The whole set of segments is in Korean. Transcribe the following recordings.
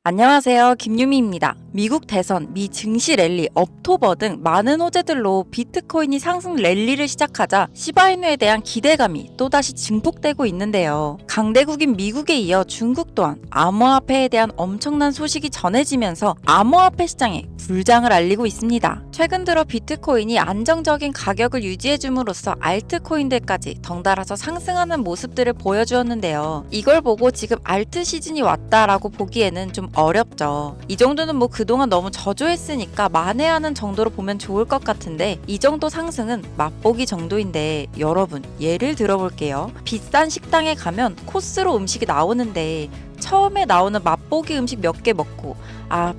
안녕하세요. 김유미입니다. 미국 대선, 미 증시 랠리, 업토버 등 많은 호재들로 비트코인이 상승 랠리를 시작하자 시바이누에 대한 기대감이 또다시 증폭되고 있는데요. 강대국인 미국에 이어 중국 또한 암호화폐에 대한 엄청난 소식이 전해지면서 암호화폐 시장에 불장을 알리고 있습니다. 최근 들어 비트코인이 안정적인 가격을 유지해줌으로써 알트코인들까지 덩달아서 상승하는 모습들을 보여주었는데요. 이걸 보고 지금 알트 시즌이 왔다라고 보기에는 좀 어렵죠. 이 정도는 그동안 너무 저조했으니까 만회하는 정도로 보면 좋을 것 같은데 이 정도 상승은 맛보기 정도인데 여러분 예를 들어볼게요. 비싼 식당에 가면 코스로 음식이 나오는데 처음에 나오는 맛보기 음식 몇 개 먹고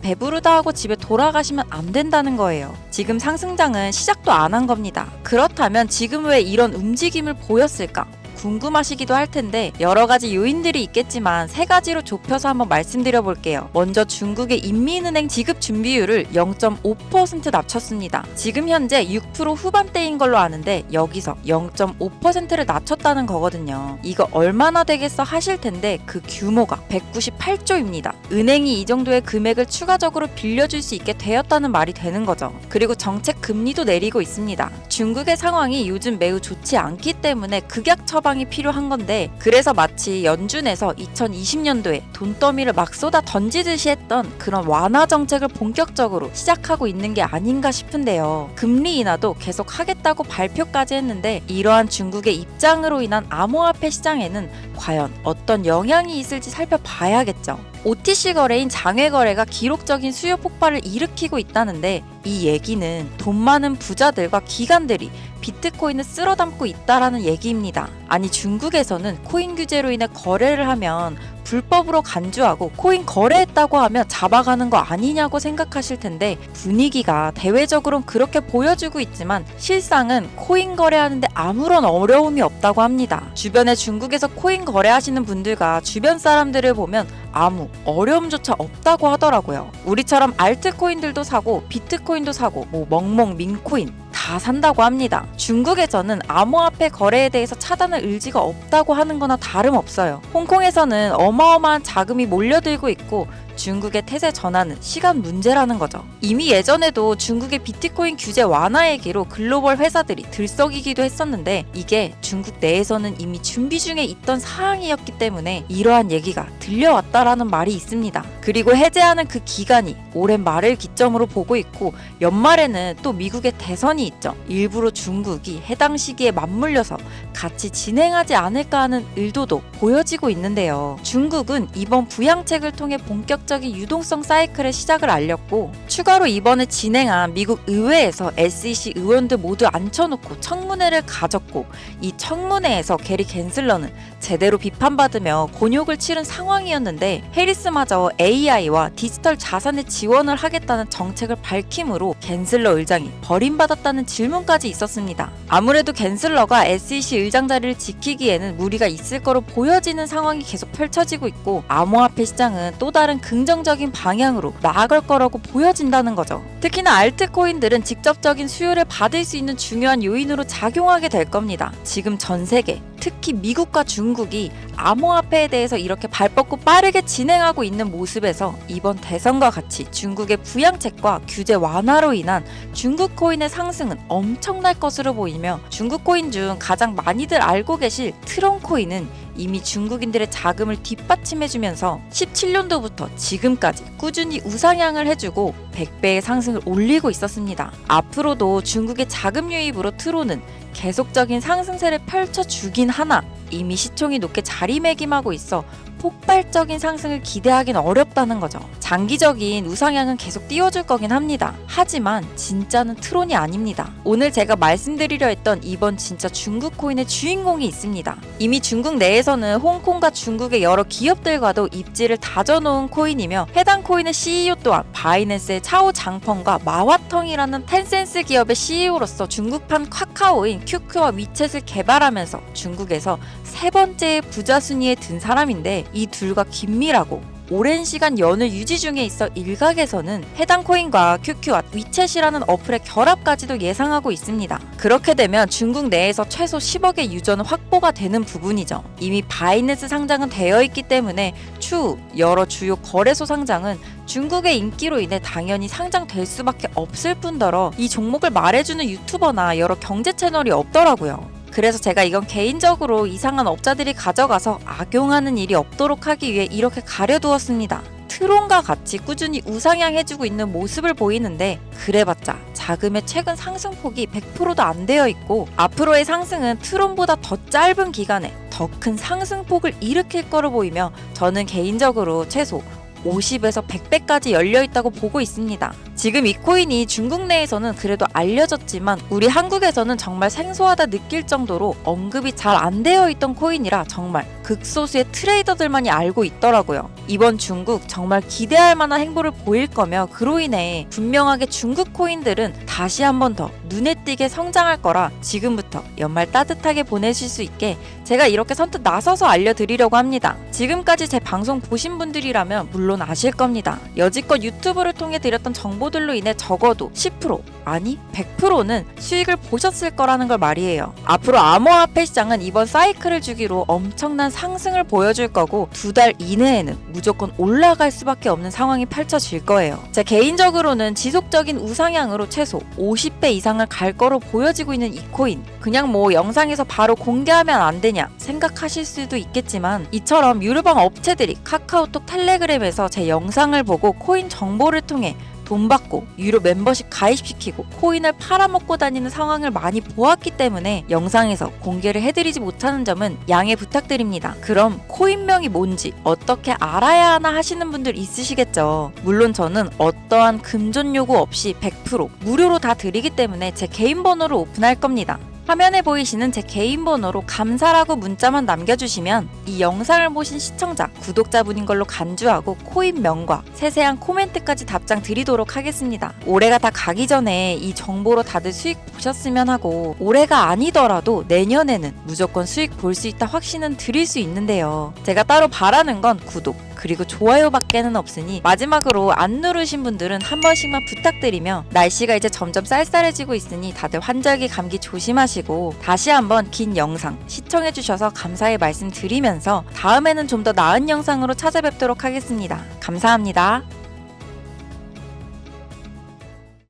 배부르다 하고 집에 돌아가시면 안 된다는 거예요. 지금 상승장은 시작도 안 한 겁니다. 그렇다면 지금 왜 이런 움직임을 보였을까? 궁금하시기도 할 텐데 여러 가지 요인들이 있겠지만 세 가지로 좁혀서 한번 말씀드려 볼게요. 먼저 중국의 인민은행 지급 준비율을 0.5% 낮췄습니다. 지금 현재 6% 후반대인 걸로 아는데 여기서 0.5%를 낮췄다는 거거든요. 이거 얼마나 되겠어 하실 텐데 그 규모가 198조입니다. 은행이 이 정도의 금액을 추가적으로 빌려줄 수 있게 되었다는 말이 되는 거죠. 그리고 정책 금리도 내리고 있습니다. 중국의 상황이 요즘 매우 좋지 않기 때문에 극약 처방이 필요한 건데 그래서 마치 연준에서 2020년도에 돈더미를 막 쏟아 던지듯이 했던 그런 완화 정책을 본격적으로 시작하고 있는 게 아닌가 싶은데요. 금리 인하도 계속 하겠다고 발표까지 했는데 이러한 중국의 입장으로 인한 암호화폐 시장에는 과연 어떤 영향이 있을지 살펴봐야겠죠. OTC 거래인 장외 거래가 기록적인 수요 폭발을 일으키고 있다는데 이 얘기는 돈 많은 부자들과 기관들이 비트코인을 쓸어 담고 있다라는 얘기입니다. 아니 중국에서는 코인 규제로 인해 거래를 하면 불법으로 간주하고 코인 거래했다고 하면 잡아가는 거 아니냐고 생각하실 텐데 분위기가 대외적으로는 그렇게 보여주고 있지만 실상은 코인 거래하는데 아무런 어려움이 없다고 합니다. 주변에 중국에서 코인 거래하시는 분들과 주변 사람들을 보면 아무 어려움조차 없다고 하더라고요. 우리처럼 알트코인들도 사고 비트코인도 사고 멍멍 민코인 다 산다고 합니다. 중국에서는 암호화폐 거래에 대해서 차단할 의지가 없다고 하는 거나 다름없어요. 홍콩에서는 어마어마한 자금이 몰려들고 있고 중국의 태세 전환은 시간 문제라는 거죠. 이미 예전에도 중국의 비트코인 규제 완화 얘기로 글로벌 회사들이 들썩이기도 했었는데 이게 중국 내에서는 이미 준비 중에 있던 사항이었기 때문에 이러한 얘기가 들려왔다라는 말이 있습니다. 그리고 해제하는 그 기간이 오랜 말을 기점으로 보고 있고 연말에는 또 미국의 대선이 있죠. 일부러 중국이 해당 시기에 맞물려서 같이 진행하지 않을까 하는 의도도 보여지고 있는데요. 중국은 이번 부양책을 통해 본격적인 유동성 사이클의 시작을 알렸고 추가로 이번에 진행한 미국 의회에서 SEC 의원들 모두 앉혀놓고 청문회를 가졌고 이 청문회에서 게리 갠슬러는 제대로 비판받으며 곤욕을 치른 상황이었는데 해리스마저 AI와 디지털 자산에 지원을 하겠다는 정책을 밝힘으로 갠슬러 의장이 버림받았다는 질문까지 있었습니다. 아무래도 갠슬러가 SEC 의장 자리를 지키기에는 무리가 있을 거로 보여지는 상황이 계속 펼쳐지고 있고 암호화폐 시장은 또 다른 긍정적인 방향으로 나아갈 거라고 보여진다는 거죠. 특히나 알트코인들은 직접적인 수요를 받을 수 있는 중요한 요인으로 작용하게 될 겁니다. 지금 전 세계, 특히 미국과 중국이 암호화폐에 대해서 이렇게 발뻗고 빠르게 진행하고 있는 모습에서 이번 대선과 같이 중국의 부양책과 규제 완화로 인한 중국 코인의 상승은 엄청날 것으로 보이며 중국 코인 중 가장 많이들 알고 계실 트론 코인은 이미 중국인들의 자금을 뒷받침해주면서 17년도부터 지금까지 꾸준히 우상향을 해주고 100배의 상승을 올리고 있었습니다. 앞으로도 중국의 자금 유입으로 트론은 계속적인 상승세를 펼쳐주긴 하나 이미 시총이 높게 자리매김하고 있어 폭발적인 상승을 기대하긴 어렵다는 거죠. 장기적인 우상향은 계속 띄워줄 거긴 합니다. 하지만 진짜는 트론이 아닙니다. 오늘 제가 말씀드리려 했던 이번 진짜 중국 코인의 주인공이 있습니다. 이미 중국 내에서는 홍콩과 중국의 여러 기업들과도 입지를 다져놓은 코인이며 해당 코인의 CEO 또한 바이낸스의 차오 장펑과 마화텅이라는 텐센스 기업의 CEO로서 중국판 카카오인 QQ와 위챗을 개발하면서 중국에서 세 번째 부자 순위에 든 사람인데 이 둘과 긴밀하고 오랜 시간 연을 유지 중에 있어 일각에서는 해당 코인과 QQ와 위챗이라는 어플의 결합까지도 예상하고 있습니다. 그렇게 되면 중국 내에서 최소 10억의 유저는 확보가 되는 부분이죠. 이미 바이낸스 상장은 되어 있기 때문에 추후 여러 주요 거래소 상장은 중국의 인기로 인해 당연히 상장될 수밖에 없을 뿐더러 이 종목을 말해주는 유튜버나 여러 경제 채널이 없더라고요. 그래서 제가 이건 개인적으로 이상한 업자들이 가져가서 악용하는 일이 없도록 하기 위해 이렇게 가려두었습니다. 트론과 같이 꾸준히 우상향해주고 있는 모습을 보이는데 그래봤자 자금의 최근 상승폭이 100%도 안 되어 있고 앞으로의 상승은 트론보다 더 짧은 기간에 더 큰 상승폭을 일으킬 거로 보이며 저는 개인적으로 최소 50에서 100배까지 열려있다고 보고 있습니다. 지금 이 코인이 중국 내에서는 그래도 알려졌지만 우리 한국에서는 정말 생소하다 느낄 정도로 언급이 잘 안 되어 있던 코인이라 정말 극소수의 트레이더들만이 알고 있더라고요. 이번 중국 정말 기대할 만한 행보를 보일 거며 그로 인해 분명하게 중국 코인들은 다시 한 번 더 눈에 띄게 성장할 거라 지금부터 연말 따뜻하게 보내실 수 있게 제가 이렇게 선뜻 나서서 알려드리려고 합니다. 지금까지 제 방송 보신 분들이라면 물론 아실 겁니다. 여지껏 유튜브를 통해 드렸던 정보들로 인해 적어도 10% 아니 100%는 수익을 보셨을 거라는 걸 말이에요. 앞으로 암호화폐 시장은 이번 사이클을 주기로 엄청난 상승을 보여줄 거고 2달 이내에는 무조건 올라갈 수밖에 없는 상황이 펼쳐질 거예요. 제 개인적으로는 지속적인 우상향으로 최소 50배 이상을 갈 거로 보여지고 있는 이 코인 그냥 뭐 영상에서 바로 공개하면 안 되냐 생각하실 수도 있겠지만 이처럼 유료방 업체들이 카카오톡 텔레그램에서 제 영상을 보고 코인 정보를 통해 돈 받고 유료 멤버십 가입시키고 코인을 팔아먹고 다니는 상황을 많이 보았기 때문에 영상에서 공개를 해드리지 못하는 점은 양해 부탁드립니다. 그럼 코인명이 뭔지 어떻게 알아야 하나 하시는 분들 있으시겠죠. 물론 저는 어떠한 금전 요구 없이 100% 무료로 다 드리기 때문에 제 개인 번호를 오픈할 겁니다. 화면에 보이시는 제 개인 번호로 감사라고 문자만 남겨주시면 이 영상을 보신 시청자, 구독자분인 걸로 간주하고 코인명과 세세한 코멘트까지 답장 드리도록 하겠습니다. 올해가 다 가기 전에 이 정보로 다들 수익 보셨으면 하고 올해가 아니더라도 내년에는 무조건 수익 볼 수 있다 확신은 드릴 수 있는데요. 제가 따로 바라는 건 구독 그리고 좋아요밖에는 없으니 마지막으로 안 누르신 분들은 한 번씩만 부탁드리며 날씨가 이제 점점 쌀쌀해지고 있으니 다들 환절기 감기 조심하시고 다시 한번 긴 영상 시청해주셔서 감사의 말씀 드리면서 다음에는 좀 더 나은 영상으로 찾아뵙도록 하겠습니다. 감사합니다.